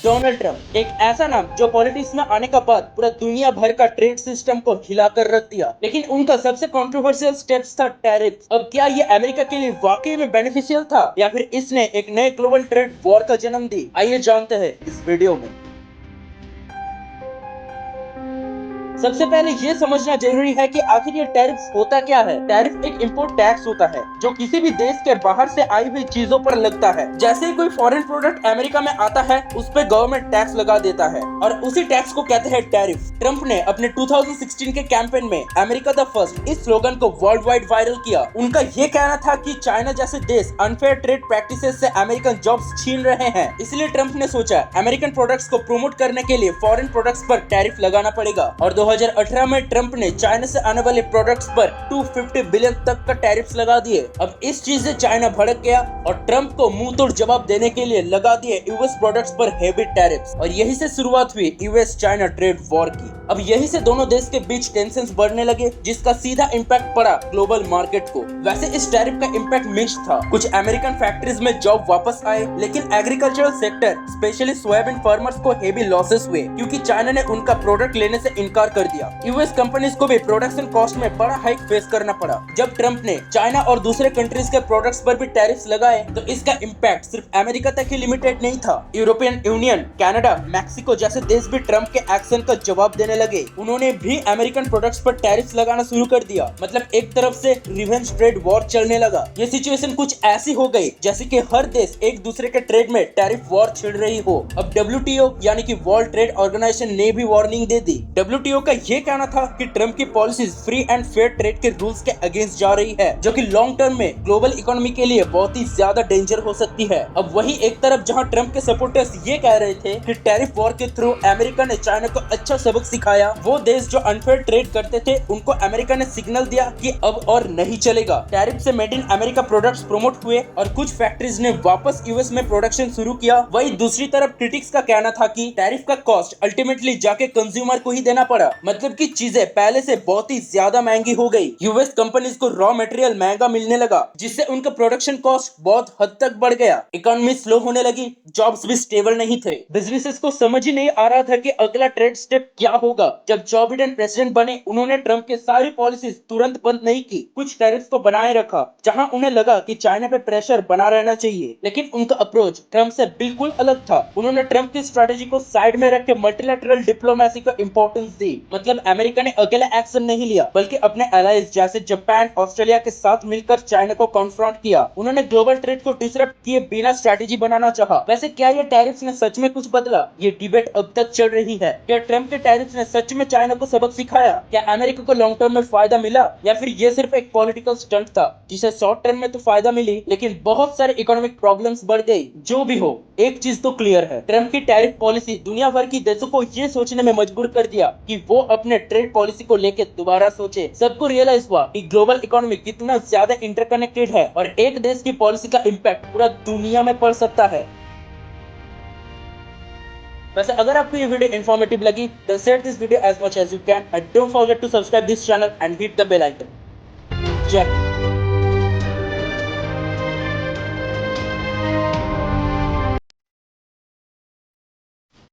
Donald Trump एक ऐसा नाम जो पॉलिटिक्स में आने का बाद पूरा दुनिया भर का ट्रेड सिस्टम को हिलाकर रख दिया। लेकिन उनका सबसे कंट्रोवर्शियल स्टेप्स था टैरिफ। अब क्या ये अमेरिका के लिए वाकई में बेनिफिशियल था या फिर इसने एक नए ग्लोबल ट्रेड वॉर का जन्म दी? आइए जानते हैं इस वीडियो में। सबसे पहले ये समझना जरूरी है कि आखिर ये टैरिफ होता क्या है। टैरिफ एक इम्पोर्ट टैक्स होता है जो किसी भी देश के बाहर से आई हुई चीजों पर लगता है। जैसे ही कोई फॉरेन प्रोडक्ट अमेरिका में आता है उस पर गवर्नमेंट टैक्स लगा देता है और उसी टैक्स को कहते हैं टैरिफ। ट्रंप ने अपने 2016 के कैंपेन में अमेरिका द फर्स्ट इस स्लोगन को वर्ल्ड वाइड वायरल किया। उनका ये कहना था कि चाइना जैसे देश अनफेयर ट्रेड प्रैक्टिसेस से अमेरिकन जॉब्स छीन रहे हैं, इसलिए ट्रंप ने सोचा अमेरिकन प्रोडक्ट्स को प्रमोट करने के लिए फॉरेन प्रोडक्ट्स पर टैरिफ लगाना पड़ेगा। और 2018 में ट्रंप ने चाइना से आने वाले प्रोडक्ट्स पर 250 बिलियन तक का टैरिफ्स लगा दिए। अब इस चीज से चाइना भड़क गया और ट्रंप को मुंह तोड़ जवाब देने के लिए लगा दिए यूएस प्रोडक्ट्स पर हेवी टैरिफ्स। और यही से शुरुआत हुई यूएस चाइना ट्रेड वॉर की। अब यही से दोनों देश के बीच टेंशंस बढ़ने लगे, जिसका सीधा इम्पैक्ट पड़ा ग्लोबल मार्केट को। वैसे इस टैरिफ का इम्पैक्ट मिक्स्ड था। कुछ अमेरिकन फैक्ट्रीज में जॉब वापस आए, लेकिन agricultural sector specially soybean farmers को हेवी लॉसेस हुए क्योंकि चाइना ने उनका प्रोडक्ट लेने से इनकार कर दिया। यूएस कंपनीज को भी प्रोडक्शन कॉस्ट में बड़ा हाइक फेस करना पड़ा। जब ट्रंप ने चाइना और दूसरे कंट्रीज के प्रोडक्ट्स पर भी टैरिफ्स लगाए तो इसका इम्पैक्ट सिर्फ अमेरिका तक ही लिमिटेड नहीं था। यूरोपियन यूनियन, कनाडा, मैक्सिको जैसे देश भी ट्रंप के एक्शन का जवाब देने लगे। उन्होंने भी अमेरिकन प्रोडक्ट्स पर टैरिफ्स लगाना शुरू कर दिया। मतलब एक तरफ से रिवेंज ट्रेड वॉर चलने लगा। ये सिचुएशन कुछ ऐसी हो गई जैसे कि हर देश एक दूसरे के ट्रेड में टैरिफ वॉर छिड़ रही हो। अब WTO यानी कि वर्ल्ड ट्रेड ऑर्गेनाइजेशन ने भी वार्निंग दे दी। WTO का ये कहना था कि ट्रंप की policies free and fair trade के रूल्स के अगेंस्ट जा रही है, जो कि लॉन्ग टर्म में ग्लोबल इकोनॉमी के लिए बहुत ही ज्यादा डेंजर हो सकती है। अब वही एक तरफ जहां ट्रंप के सपोर्टर्स ये कह रहे थे कि टैरिफ वॉर के थ्रू अमेरिका ने चाइना को अच्छा सबक सिखाया, वो देश जो अनफेयर ट्रेड करते थे उनको अमेरिका ने सिग्नल दिया कि अब और नहीं चलेगा। टैरिफ से made in America products promote हुए और कुछ फैक्ट्रीज ने वापस यूएस में प्रोडक्शन शुरू किया। वही दूसरी तरफ क्रिटिक्स का कहना था कि टैरिफ का कॉस्ट अल्टीमेटली जाके कंज्यूमर को ही देना पड़ा। मतलब की चीजें पहले से बहुत ही ज्यादा महंगी हो गई। यूएस कंपनीज को रॉ मटेरियल महंगा मिलने लगा, जिससे उनका प्रोडक्शन कॉस्ट बहुत हद तक बढ़ गया। इकोनॉमी स्लो होने लगी, जॉब्स भी स्टेबल नहीं थे। बिजनेसेस को समझ ही नहीं आ रहा था कि अगला ट्रेड स्टेप क्या होगा। जब जो बाइडेन प्रेसिडेंट बने, उन्होंने ट्रंप के सारी पॉलिसीज तुरंत बंद नहीं की। कुछ टैरिफ्स को बनाए रखा जहां उन्हें लगा कि चाइना पे प्रेशर बना रहना चाहिए, लेकिन उनका अप्रोच ट्रंप से बिल्कुल अलग था। उन्होंने ट्रंप की स्ट्रेटेजी को साइड में रख के मल्टीलैटरल डिप्लोमेसी को इंपॉर्टेंस दी। मतलब अमेरिका ने अकेला एक्शन नहीं लिया, बल्कि अपने एलाइज जैसे जापान, ऑस्ट्रेलिया के साथ मिलकर चाइना को कॉन्फ्रंट किया। उन्होंने ग्लोबल ट्रेड को डिसरप्ट किए बिना स्ट्रेटेजी बनाना चाहा। वैसे क्या ये टैरिफ्स ने सच में कुछ बदला? ये डिबेट अब तक चल रही है। क्या ट्रंप के टैरिफ्स ने सच में चाइना को सबक सिखाया? क्या अमेरिका को लॉन्ग टर्म में फायदा मिला, या फिर ये सिर्फ एक पॉलिटिकल स्टंट था जिसे शॉर्ट टर्म में तो फायदा मिली, लेकिन बहुत सारे इकोनॉमिक प्रॉब्लम्स बढ़ गई? जो भी हो, एक चीज तो क्लियर है, ट्रंप की टैरिफ पॉलिसी दुनिया भर की देशों को ये सोचने में मजबूर कर दिया कि वो अपने ट्रेड पॉलिसी को लेकर दोबारा सोचे। सबको रियलाइज हुआ कि ग्लोबल इकोनॉमी कितना ज्यादा इंटरकनेक्टेड है और एक देश की पॉलिसी का इम्पैक्ट पूरा दुनिया में पड़ सकता है। वैसे अगर आपको ये वीडियो इन्फॉर्मेटिव लगी, then share this video as much as you can and don't forget to subscribe this channel and hit the bell icon. जय